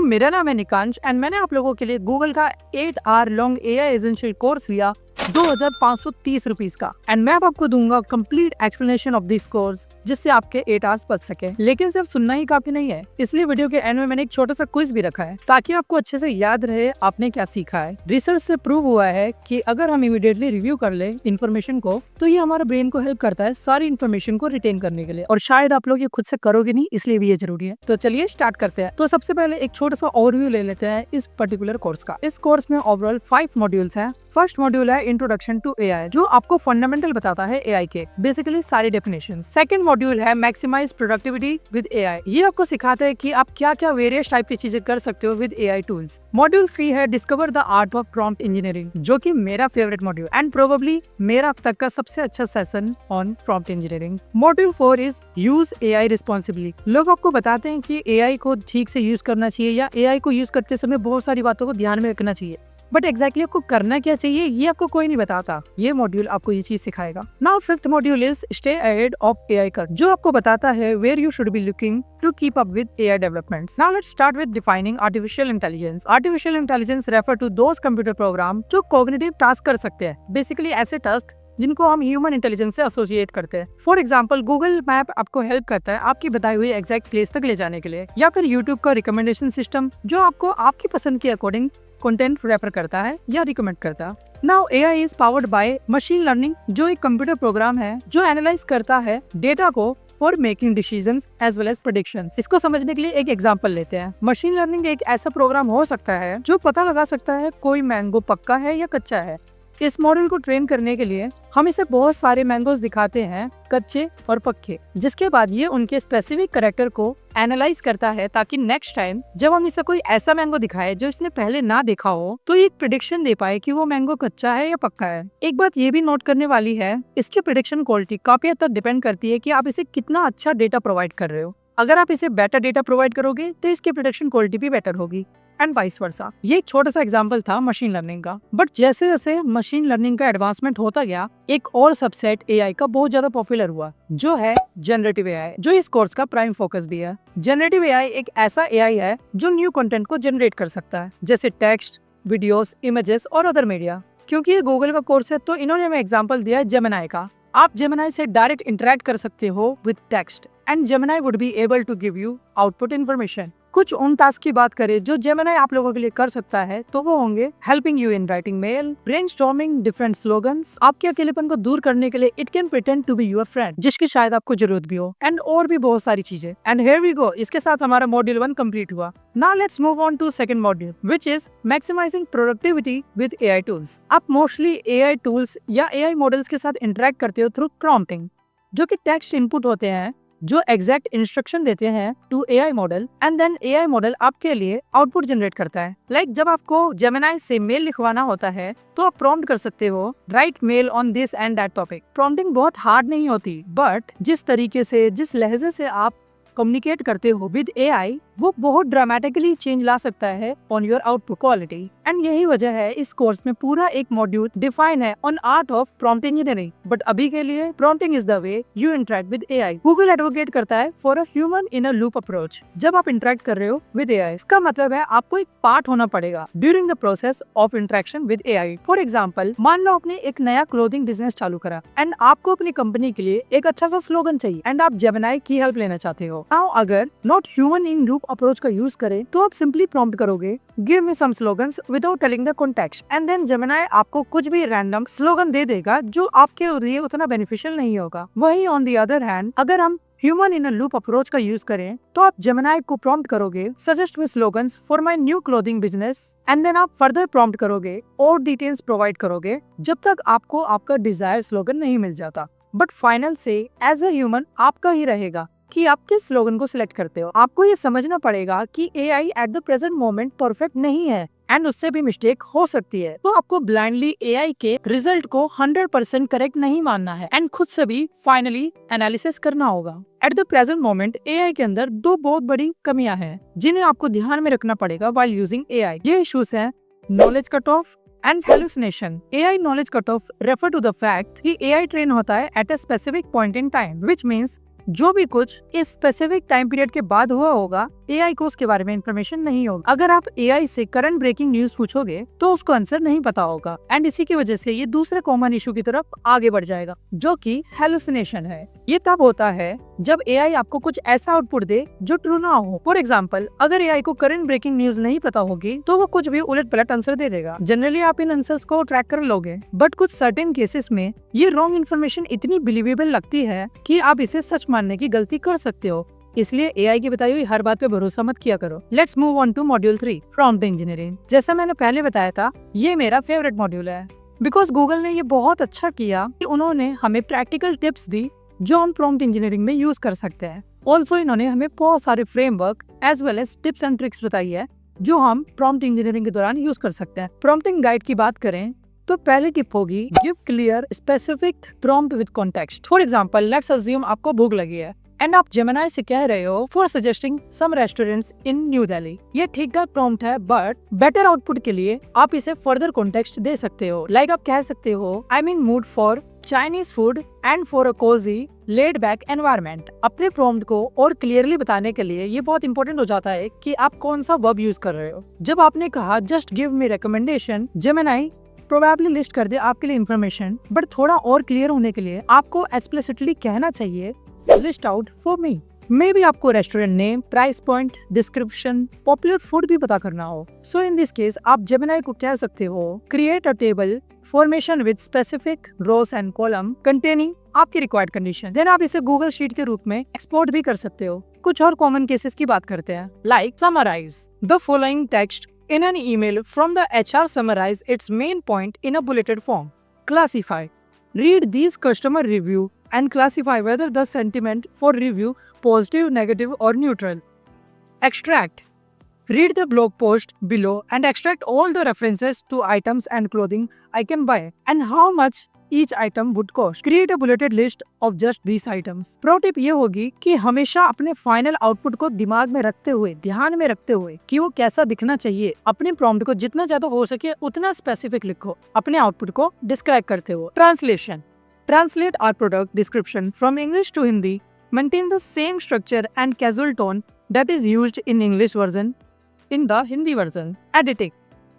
मेरा नाम है निकांश एंड मैंने आप लोगों के लिए गूगल का 8 hour long AI essential course लिया 2530 रुपीज का। एंड मैं अब आपको दूंगा complete explanation of this course, जिससे आपके 8 आवर्स बच सके। लेकिन सिर्फ सुनना ही काफी नहीं है, इसलिए वीडियो के एंड में मैंने एक छोटा सा क्विज भी रखा है ताकि आपको अच्छे से याद रहे आपने क्या सीखा है। रिसर्च से प्रूव हुआ है कि अगर हम इमीडिएटली रिव्यू कर ले इन्फॉर्मेशन को तो ये हमारे ब्रेन को हेल्प करता है सारी इन्फॉर्मेशन को रिटेन करने के लिए। और शायद आप लोग ये खुद से करोगे नहीं, इसलिए भी ये जरूरी है। तो चलिए स्टार्ट करते हैं। तो सबसे पहले एक छोटा सा ओवरव्यू ले लेते हैं इस पर्टिकुलर कोर्स का। इस कोर्स में ओवरऑल 5 मॉड्यूल्स हैं। फर्स्ट मॉड्यूल है इंट्रोडक्शन टू एआई, जो आपको फंडामेंटल बताता है एआई के बेसिकली सारी डेफिनेशन। सेकंड मॉड्यूल है मैक्सिमाइज प्रोडक्टिविटी विद एआई, ये आपको सिखाता है कि आप क्या क्या वेरियस टाइप की चीजें कर सकते हो विद एआई टूल्स। मॉड्यूल 3 है discover the art of prompt engineering, जो कि मेरा फेवरेट मॉड्यूल एंड प्रोबेबली मेरा अब तक का सबसे अच्छा session on prompt engineering. Module 4 is use AI responsibly. लोग आपको बताते हैं कि एआई को ठीक से यूज करना चाहिए या एआई को यूज करते समय बहुत सारी बातों को ध्यान में रखना चाहिए, बट एग्जैक्टली आपको करना क्या चाहिए ये आपको कोई नहीं बताता। ये मॉड्यूल आपको ये चीज सिखाएगा। Now fifth module is stay ahead of AI curve, जो आपको बताता है where you should be looking to keep up with AI developments. Now let's start with defining artificial intelligence. Artificial intelligence refer to those computer program जो cognitive task कर सकते हैं, basically ऐसे task जिनको हम ह्यूमन इंटेलिजेंस से associate करते हैं। फॉर एग्जाम्पल गूगल मैप आपको हेल्प करता है आपकी बताई हुई एग्जैक्ट प्लेस तक ले जाने के लिए, या फिर यूट्यूब का रिकमेंडेशन सिस्टम जो आपको आपकी पसंद के अकॉर्डिंग कंटेंट रेफर करता है या रिकमेंड करता है। Now AI is powered by machine learning, जो एक कंप्यूटर प्रोग्राम है जो एनालाइज करता है डेटा को for making decisions as well as predictions. इसको समझने के लिए एक एग्जांपल लेते हैं। मशीन लर्निंग एक ऐसा प्रोग्राम हो सकता है जो पता लगा सकता है कोई मैंगो पक्का है या कच्चा है। इस मॉडल को ट्रेन करने के लिए हम इसे बहुत सारे मैंगोज दिखाते हैं, कच्चे और पक्के, जिसके बाद ये उनके स्पेसिफिक कैरेक्टर को एनालाइज करता है ताकि नेक्स्ट टाइम जब हम इसे कोई ऐसा मैंगो दिखाए जो इसने पहले ना देखा हो तो ये एक प्रेडिक्शन दे पाए कि वो मैंगो कच्चा है या पक्का है। एक बात ये भी नोट करने वाली है, इसकी प्रेडिक्शन क्वालिटी काफी हद तक डिपेंड करती है कि आप इसे कितना अच्छा डेटा प्रोवाइड कर रहे हो। अगर आप इसे बेटर डेटा प्रोवाइड करोगे तो इसकी प्रेडिक्शन क्वालिटी भी बेटर होगी एंड वाइस वर्सा। ये एक छोटा सा एग्जांपल था मशीन लर्निंग का, बट जैसे जैसे मशीन लर्निंग का एडवांसमेंट होता गया एक और सबसेट एआई का बहुत ज्यादा पॉपुलर हुआ, जो है जनरेटिव एआई, जो इस कोर्स का प्राइम फोकस दिया है। जनरेटिव एआई एक ऐसा एआई है जो न्यू कंटेंट को जनरेट कर सकता है, जैसे टेक्स्ट, वीडियोस, इमेजेस और अदर मीडिया। क्योंकि ये गूगल का कोर्स है तो इन्होंने हमें एग्जाम्पल दिया है जेमिनाई का। आप जेमिनाई से डायरेक्ट इंटरेक्ट कर सकते हो with text and Gemini would be able to give you output information. कुछ उन टास्क की बात करें जो जेमिनाई आप लोगों के लिए कर सकता है तो वो होंगे helping you in writing mail, brainstorming different slogans, आपके अकेलेपन को दूर करने के लिए it can pretend to be your friend, जिसकी शायद आपको जरूरत भी हो, एंड और भी बहुत सारी चीजें। एंड हियर वी गो, इसके साथ हमारा मॉड्यूल 1 कंप्लीट हुआ। Now let's move on to second module which is maximising productivity with AI tools. आप मोस्टली एआई टूल्स या एआई मॉडल्स के साथ इंटरेक्ट करते हो थ्रू प्रॉम्प्टिंग, जो कि टेक्स्ट इनपुट होते हैं जो एग्जैक्ट इंस्ट्रक्शन देते हैं to AI model and then AI model आपके लिए आउटपुट जनरेट करता है। लाइक जब आपको जेमिनाई से मेल लिखवाना होता है तो आप प्रॉम्प्ट कर सकते हो write mail on this and that topic. Prompting बहुत हार्ड नहीं होती, बट जिस तरीके से जिस लहजे से आप कम्युनिकेट करते हो विद एआई वो बहुत ड्रामेटिकली चेंज ला सकता है on your output quality. And यही वजह है इस कोर्स में पूरा एक मॉड्यूल डिफाइन है on art of prompt engineering. But अभी के लिए prompting is the way you interact with AI. Google advocate करता है for a human in a loop approach. जब आप इंटरेक्ट कर रहे हो विद एआई, इसका मतलब है आपको एक पार्ट होना पड़ेगा during the process of interaction with AI. For example, मान लो आपने एक नया क्लोथिंग बिजनेस चालू करा एंड आपको अपनी कंपनी के लिए एक अच्छा सा स्लोगन चाहिए एंड आप जेमिनाई की हेल्प लेना चाहते हो। नाउ अगर not human in loop approach का यूज करें तो आप सिंपली प्रॉम्प्ट करोगे give me some slogans without telling the context and then Gemini आपको कुछ भी रैंडम स्लोगन दे देगा जो आपके लिए उतना बेनिफिशियल नहीं होगा। वही ऑन द अदर हैंड अगर हम human in a loop approach का यूज करें तो आप जेमिनाई को प्रॉम्प्ट करोगे suggest me slogans for my new clothing business and then आप फर्दर प्रॉम्प्ट करोगे और डिटेल्स प्रोवाइड करोगे जब तक आपको आपका डिजायर स्लोगन नहीं मिल जाता। बट फाइनल से एज अ ह्यूमन आपका ही रहेगा कि आप किस स्लोगन को सिलेक्ट करते हो। आपको ये समझना पड़ेगा कि AI at the present moment perfect नहीं है एंड उससे भी मिस्टेक हो सकती है, तो आपको ब्लाइंडली एआई के रिजल्ट को 100% करेक्ट नहीं मानना है एंड खुद से भी फाइनली एनालिसिस करना होगा। At the present moment AI के अंदर 2 बहुत बड़ी कमियां हैं जिन्हें आपको ध्यान में रखना पड़ेगा व्हाइल यूजिंग एआई। ये इश्यूज हैं knowledge cut off and hallucination. AI knowledge cut off refer to the fact कि एआई ट्रेन होता है at a specific point in time, which means जो भी कुछ इस स्पेसिफिक टाइम पीरियड के बाद हुआ होगा AI कोर्स के बारे में इन्फॉर्मेशन नहीं होगी। अगर आप AI से करंट ब्रेकिंग न्यूज पूछोगे तो उसको आंसर नहीं पता होगा एंड इसी की वजह से ये दूसरे कॉमन इशू की तरफ आगे बढ़ जाएगा जो कि हेलुसिनेशन है। ये तब होता है जब AI आपको कुछ ऐसा आउटपुट दे जो ट्रू ना हो। फॉर एग्जाम्पल, अगर AI को करंट ब्रेकिंग न्यूज नहीं पता होगी तो वो कुछ भी उलट पलट आंसर दे देगा। जनरली आप इन आंसर्स को ट्रैक कर लोगे, बट कुछ सर्टेन केसेस में ये रॉन्ग इन्फॉर्मेशन इतनी बिलीवेबल लगती है कि आप इसे सच मानने की गलती कर सकते हो। इसलिए AI की बताई हुई हर बात पे भरोसा मत किया करो। Let's move on to module 3, prompt engineering. जैसा मैंने पहले बताया था, ये मेरा फेवरेट मॉड्यूल है बिकॉज गूगल ने ये बहुत अच्छा किया कि उन्होंने हमें प्रैक्टिकल टिप्स दी जो हम प्रॉम्प्ट इंजीनियरिंग में यूज कर सकते हैं। ऑल्सो इन्होंने हमें बहुत सारे framework as well as tips and tricks बताई है जो हम प्रॉम्प्ट इंजीनियरिंग के दौरान यूज कर सकते हैं। प्रॉम्प्टिंग गाइड की बात करें तो पहली टिप होगी give clear specific prompt with context. For example, let's assume आपको भूख लगी है एंड आप जेमिनी से कह रहे हो for suggesting some restaurants in New Delhi. ये ठीक ठाक प्रॉम्प्ट है, बट बेटर आउटपुट के लिए आप इसे फर्दर कॉन्टेक्स्ट दे सकते हो। लाइक आप कह सकते हो I mean mood for Chinese food and for a cosy laid back environment. अपने प्रॉम्प्ट को और क्लियरली बताने के लिए ये बहुत इंपॉर्टेंट हो जाता है कि आप कौन सा वर्ब यूज कर रहे हो। जब आपने कहा just give me recommendation, Gemini probably list कर दे आपके लिए इन्फॉर्मेशन, बट थोड़ा और क्लियर होने के लिए आपको एक्सप्लिसिटली कहना चाहिए list out for me. Maybe बी आपको restaurant name, price point, description, popular food भी पता करना हो। सो इन दिस केस आप जेमिनी को कह सकते हो create a table formation with specific rows and column containing आपकी रिक्वायर्ड कंडीशन। देन आप इसे गूगल शीट के रूप में एक्सपोर्ट भी कर सकते हो। कुछ और कॉमन केसेस की बात करते हैं, like summarise the following text in an email from the HR, summarize its main point in a bulleted form. Classify. Read these customer review and classify whether the sentiment for review positive, negative or neutral. Extract. Read the blog post below and extract all the references to items and clothing I can buy and how much each item would cost. Create a bulleted list of just these items. Pro tip ये होगी कि हमेशा अपने final output को दिमाग में रखते हुए, ध्यान में रखते हुए कि वो कैसा दिखना चाहिए, अपने प्रॉम्प्ट को जितना ज्यादा हो सके उतना स्पेसिफिक लिखो अपने आउटपुट को डिस्क्राइब करते हुए। Translation. Translate our product description from English to Hindi. Maintain the same structure and casual tone that is used in English version in the Hindi version. Editing.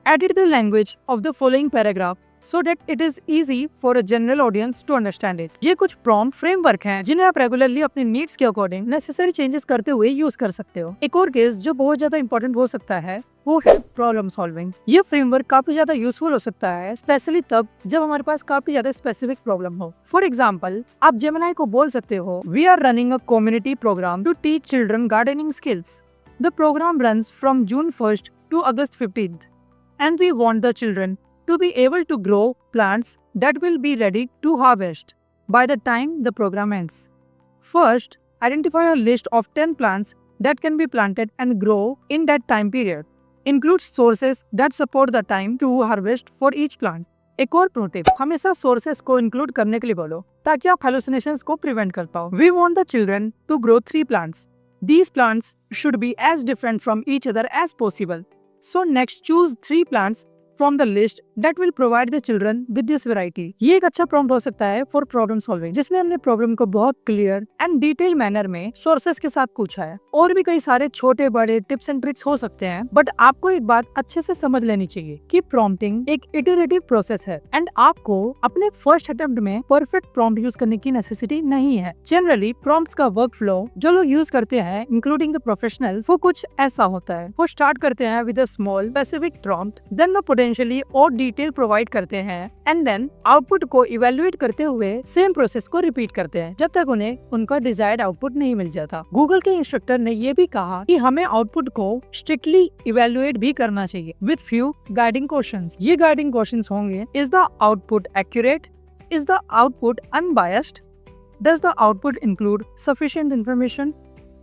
Edit the language of the following paragraph so that it is easy for a general audience to understand it. ये कुछ prompt framework हैं जिन्हें आप regularly अपने needs के according necessary changes करते हुए use कर सकते हो। एक और केस जो बहुत ज्यादा इंपॉर्टेंट हो सकता है वो है प्रॉब्लम सॉल्विंग। ये फ्रेमवर्क काफी ज्यादा यूजफुल हो सकता है, स्पेशली तब जब हमारे पास काफी ज्यादा स्पेसिफिक प्रॉब्लम हो। फॉर एग्जाम्पल, आप जेमिनी को बोल सकते हो we are running a community programme to teach children gardening skills. The programme runs from June 1st to August 15th and we want the children to be able to grow plants that will be ready to harvest by the time the program ends. First, identify a list of 10 plants that can be planted and grow in that time period. Include sources that support the time to harvest for each plant. एक और pro tip, हमेशा sources को include करने के लिए बोलो ताकि आप हेलुसिनेशंस को प्रिवेंट कर पाओ। We want the children to grow 3 plants. These plants should be as different from each other as possible. So next, choose 3 plants from the list that will provide the children with this variety. ये एक अच्छा prompt हो सकता है for problem solving जिसमें हमने problem को बहुत क्लियर एंड डिटेल मैनर में सोर्सेस के साथ पूछा है। और भी कई सारे छोटे बड़े टिप्स एंड ट्रिक्स हो सकते हैं, बट आपको एक बात अच्छे से समझ लेनी चाहिए कि प्रॉम्प्टिंग एक इटरेटिव प्रोसेस है एंड आपको अपने फर्स्ट अटेम्प्ट में परफेक्ट प्रॉम्प्ट यूज करने की नेसेसिटी नहीं है। जनरली प्रॉम्प्ट्स का वर्क फ्लो जो लोग यूज करते हैं इंक्लूडिंग द प्रोफेशनल्स वो कुछ ऐसा होता है। वो स्टार्ट करते हैं with a small specific prompt, then वो पोटेंशियली और डिटेल प्रोवाइड करते हैं एंड देन आउटपुट को इवेल्युएट करते हुए सेम प्रोसेस को रिपीट करते हैं जब तक उन्हें उनका डिजायर्ड आउटपुट नहीं मिल जाता। गूगल के इंस्ट्रक्टर ने ये भी कहा कि हमें आउटपुट को स्ट्रिक्टली इवेल्युएट भी करना चाहिए विद फ्यू गाइडिंग क्वेश्चंस। ये गाइडिंग क्वेश्चंस होंगे, is the output accurate, is the output unbiased, does the output include sufficient information,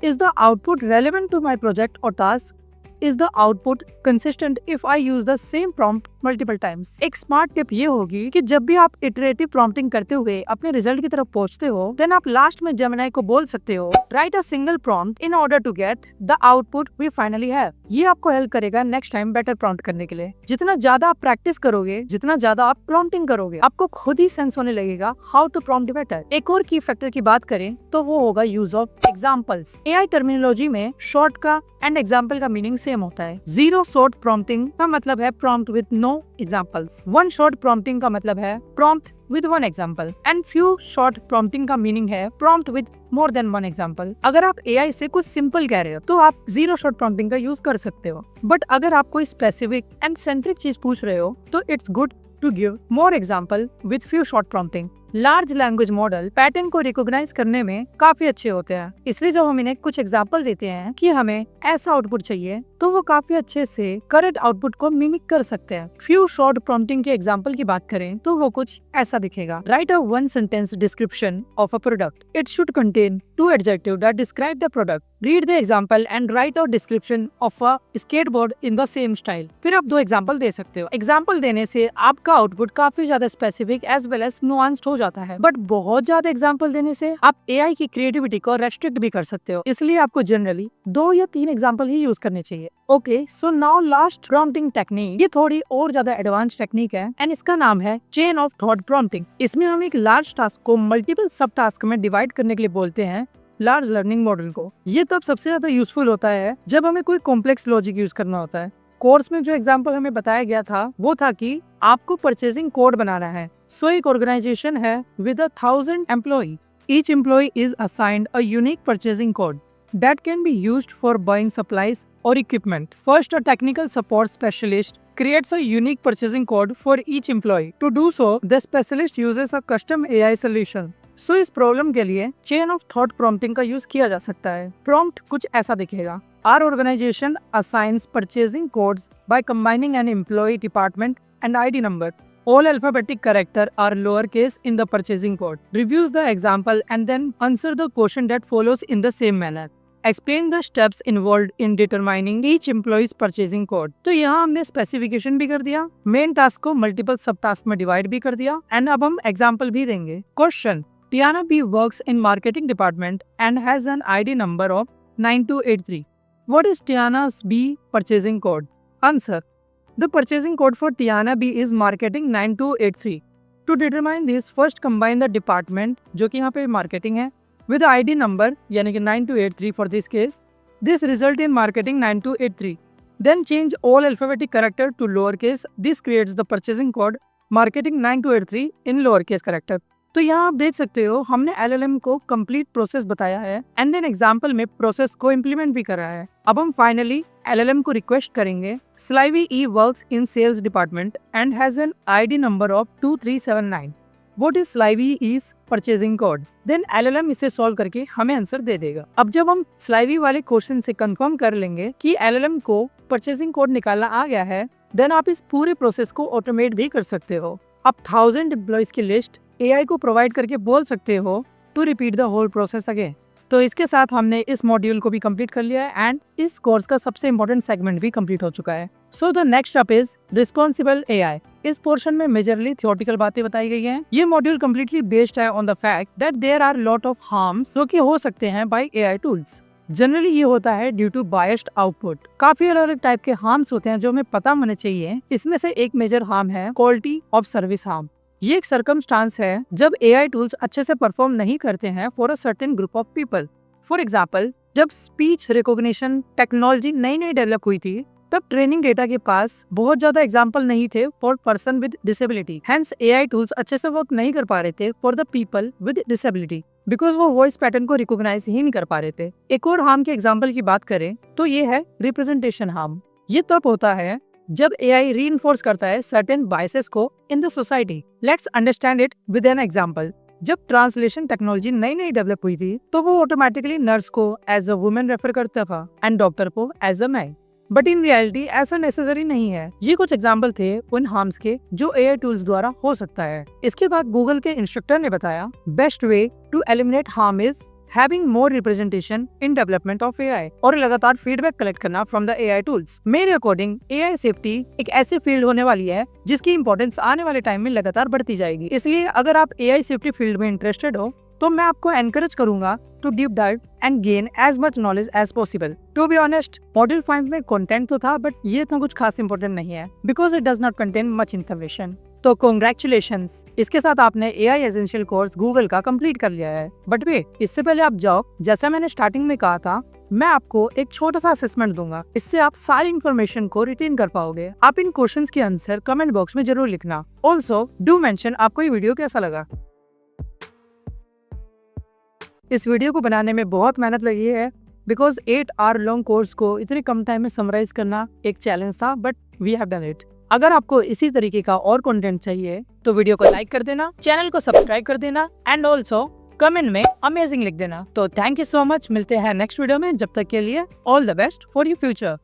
is the output relevant to my project और task, is the output consistent if I use the same prompt multiple times? एक smart tip ये होगी कि जब भी आप iterative prompting करते हुए अपने रिजल्ट की तरफ पहुंचते हो, देन आप लास्ट में जेमिनी को बोल सकते हो write a single prompt in order to get the output we finally have. ये आपको हेल्प करेगा नेक्स्ट टाइम बेटर प्रॉम्प्ट करने के लिए। जितना ज्यादा आप प्रैक्टिस करोगे, जितना ज्यादा आप प्रॉम्प्टिंग करोगे, आपको खुद ही सेंस होने लगेगा हाउ टू प्रॉम्प्ट बेटर। एक और की फैक्टर की बात करें तो वो होगा use of examples. AI terminology में शॉर्ट का एंड एग्जाम्पल का मीनिंग सेम होता है। जीरो शॉर्ट प्रॉम्प्टिंग का मतलब है prompt with no examples. One short prompting का मतलब है prompt with one example and few short prompting का मीनिंग है prompt with more than one example। अगर आप AI से कुछ सिंपल कह रहे हो तो आप जीरो शॉर्ट प्रॉम्प्टिंग का यूज कर सकते हो, बट अगर आप कोई स्पेसिफिक एंड सेंट्रिक चीज पूछ रहे हो तो it's good to give more example with few short prompting. Large language model pattern को रिकॉग्नाइज करने में काफी अच्छे होते हैं, इसलिए जब हम इन्हें कुछ एग्जाम्पल देते हैं कि हमें ऐसा आउटपुट चाहिए तो वो काफी अच्छे से करेक्ट आउटपुट को मिमिक कर सकते हैं। फ्यू शॉर्ट प्रॉम्प्टिंग के एग्जाम्पल की बात करें तो वो कुछ ऐसा दिखेगा। Right a one sentence description of a product. It should contain two adjective that describe the product. Read the example and right a description of a skateboard in the same style. फिर आप दो example दे सकते हो। Example देने से आपका output काफी ज्यादा specific as well as nuanced हो जाता है, बट बहुत ज्यादा एग्जाम्पल देने से आप एआई की क्रिएटिविटी को रेस्ट्रिक्ट भी कर सकते हो, इसलिए आपको जनरली 2 या 3 एग्जाम्पल ही यूज करने चाहिए। Okay, so now last prompting technique. ये थोड़ी और ज्यादा एडवांस टेक्निक है एंड इसका नाम है चेन ऑफ थॉट प्रॉम्प्टिंग। इसमें हम एक लार्ज टास्क को मल्टीपल सब टास्क में डिवाइड करने के लिए बोलते हैं लार्ज लर्निंग मॉडल को। ये तब सबसे ज्यादा यूजफुल होता है जब हमें कोई कॉम्प्लेक्स लॉजिक यूज करना होता है। कोर्स में जो एग्जाम्पल हमें बताया गया था वो था कि आपको परचेजिंग कोड बनाना है। सो एक ऑर्गेनाइजेशन है with 1000 employee. Each employee is assigned a unique purchasing code that can be used for buying supplies or equipment. First, a technical support specialist creates a unique purchasing code for each employee. To do so, the specialist uses a custom AI solution. So, इस problem के लिए chain of thought prompting का use किया जा सकता है। Prompt कुछ ऐसा दिखेगा। Our organization assigns purchasing codes by combining an employee department and ID number. All alphabetic characters are lowercase in the purchasing code. Reviews the example and then answer the question that follows in the same manner. Explain the steps involved in determining each employee's purchasing code. तो यहाँ हमने specification भी कर दिया, main task को multiple सब task में divide भी कर दिया एंड अब हम एग्जाम्पल भी देंगे। Question: Tiana B works in marketing department and has an ID number of 9283. What is Tiana's B purchasing code? Answer: The purchasing code for Tiana B is marketing 9283. To determine this, first combine the department, जो कि यहाँ पे marketing है, with ID number यानी कि 9283 for this case. This result in marketing 9283. Then change all alphabetic character to lowercase. This creates the purchasing code marketing 9283 in lowercase character. तो यहाँ आप देख सकते हो हमने LLM को कंप्लीट प्रोसेस बताया है एंड देन एग्जाम्पल में प्रोसेस को इम्प्लीमेंट भी करा है। अब हम फाइनली LLM को रिक्वेस्ट करेंगे Slivy E works in sales department and has an ID number of 2379. What is Slivy E's purchasing code? Then LLM इसे सॉल्व करके हमें आंसर दे देगा। अब जब हम Slivy वाले क्वेश्चन से कंफर्म कर लेंगे कि LLM को परचेजिंग कोड निकालना आ गया है, देन आप इस पूरे प्रोसेस को ऑटोमेट भी कर सकते हो। अब 1000 एम्प्लॉइज की लिस्ट AI को प्रोवाइड करके बोल सकते हो to repeat the whole process again. तो इसके साथ हमने इस मॉड्यूल को भी कंप्लीट कर लिया है एंड इस कोर्स का सबसे इम्पोर्टेंट सेगमेंट भी कंप्लीट हो चुका है। So the next step is responsible AI। इस पोर्शन में मेजरली थियोरेटिकल बातें बताई गई हैं। ये मॉड्यूल कम्प्लीटली बेस्ड है on the fact that there are lot of harms जो कि हो सकते हैं बाय AI टूल्स। जनरली ये होता है ड्यू टू बायस्ड आउटपुट। काफी अलग अलग टाइप के हार्म्स होते हैं जो हमें पता होने चाहिए। इसमें से एक मेजर हार्म है क्वालिटी ऑफ सर्विस हार्म। ये एक सरकमस्टांस है जब AI टूल्स अच्छे से परफॉर्म नहीं करते हैं for a certain group of people. For example, जब स्पीच रिकॉग्निशन टेक्नोलॉजी नई नई डेवलप हुई थी तब ट्रेनिंग डेटा के पास बहुत ज्यादा एग्जाम्पल नहीं थे for person with disability. Hence AI tools अच्छे से वर्क नहीं कर पा रहे थे for the people with disability because वो वॉइस पैटर्न को रिकॉग्नाइज ही नहीं कर पा रहे थे। एक और हार्म के एग्जाम्पल की बात करें तो ये है रिप्रेजेंटेशन हार्म। ये तब होता है जब AI रीइंफोर्स करता है सर्टेन बायसेस को in the society. Let's understand it with an example. जब ट्रांसलेशन टेक्नोलॉजी नई नई डेवलप हुई थी तो वो ऑटोमेटिकली नर्स को एज अ वुमेन रेफर करता था एंड डॉक्टर को as a man, but in reality ऐसा नेसेसरी नहीं है। ये कुछ एग्जाम्पल थे उन हार्म्स के जो AI टूल्स द्वारा हो सकता है। इसके बाद गूगल के इंस्ट्रक्टर ने बताया best way to eliminate harm is having more representation in development of AI और लगातार फीडबैक कलेक्ट करना फ्रॉम द एआई टूल्स। मेरे अकॉर्डिंग एआई सेफ्टी एक ऐसी फील्ड होने वाली है जिसकी इंपॉर्टेंस आने वाले टाइम में लगातार बढ़ती जाएगी। इसलिए अगर आप एआई सेफ्टी फील्ड में इंटरेस्टेड हो तो मैं आपको एनकरेज करूंगा to deep dive and gain as much knowledge as possible. To be honest, module 5 में कंटेंट तो था बट ये इतना कुछ खास इंपॉर्टेंट नहीं है because it does not contain much information. तो कॉन्ग्रेचुलेशंस, इसके साथ आपने एआई एसेंशियल कोर्स गूगल का कंप्लीट कर लिया है। बट वे इससे पहले आप जाओ, जैसा मैंने स्टार्टिंग में कहा था, मैं आपको एक छोटा सा असेसमेंट दूंगा। इससे आप सारी इन्फॉर्मेशन को रिटेन कर पाओगे। आप इन क्वेश्चंस के आंसर कमेंट बॉक्स में जरूर लिखना। ऑल्सो डू मेंशन आपको ये वीडियो कैसा लगा। इस वीडियो को बनाने में बहुत मेहनत लगी है बिकॉज 8 आवर लॉन्ग कोर्स को इतने कम टाइम में समराइज करना एक चैलेंज था, but we have done it. अगर आपको इसी तरीके का और कंटेंट चाहिए तो वीडियो को लाइक कर देना, चैनल को सब्सक्राइब कर देना एंड ऑल्सो कमेंट में अमेजिंग लिख देना। तो थैंक यू सो मच, मिलते हैं नेक्स्ट वीडियो में। जब तक के लिए all the best for your future.